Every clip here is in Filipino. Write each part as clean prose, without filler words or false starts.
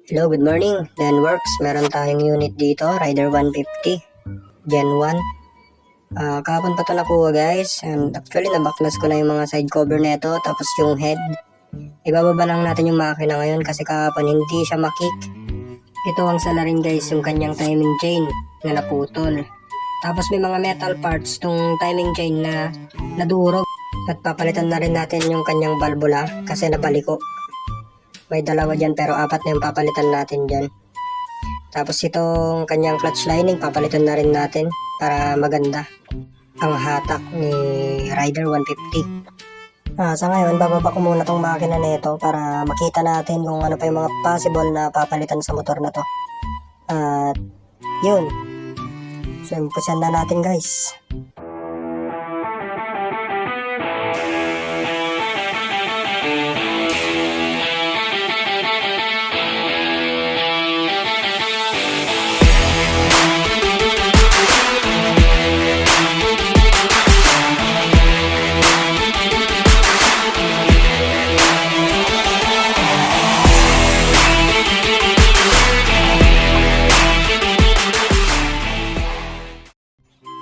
Hello, good morning. Denworks, meron tayong unit dito, Rider 150, Gen 1. Kahapon pa ito nakuha guys, and actually nabaklas ko na yung mga side cover nito, tapos yung head. Ibababa lang natin yung makina ngayon kasi kahapon hindi siya makik. Ito ang salarin guys, yung kanyang timing chain na naputol. Tapos may mga metal parts tong timing chain na nadurog. At papalitan na rin natin yung kanyang valvula kasi nabaliko. May dalawa dyan pero apat na yung papalitan natin dyan. Tapos itong kanyang clutch lining papalitan na rin natin para maganda ang hatak ni Rider 150. Sa ngayon bababa ko muna tong makina nito para makita natin kung ano pa yung mga possible na papalitan sa motor na to. At yun. So umpisan na natin guys.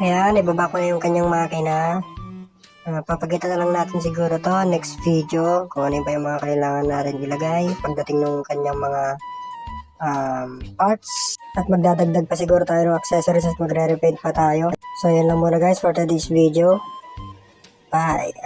Ayan, ibaba ko na yung kanyang makina. Papakita na lang natin siguro to next video kung ano pa yung mga kailangan natin ilagay pagdating ng kanyang mga parts. At magdadagdag pa siguro tayo ng accessories at magre-repaint pa tayo. So yan lang muna guys for today's video. Bye!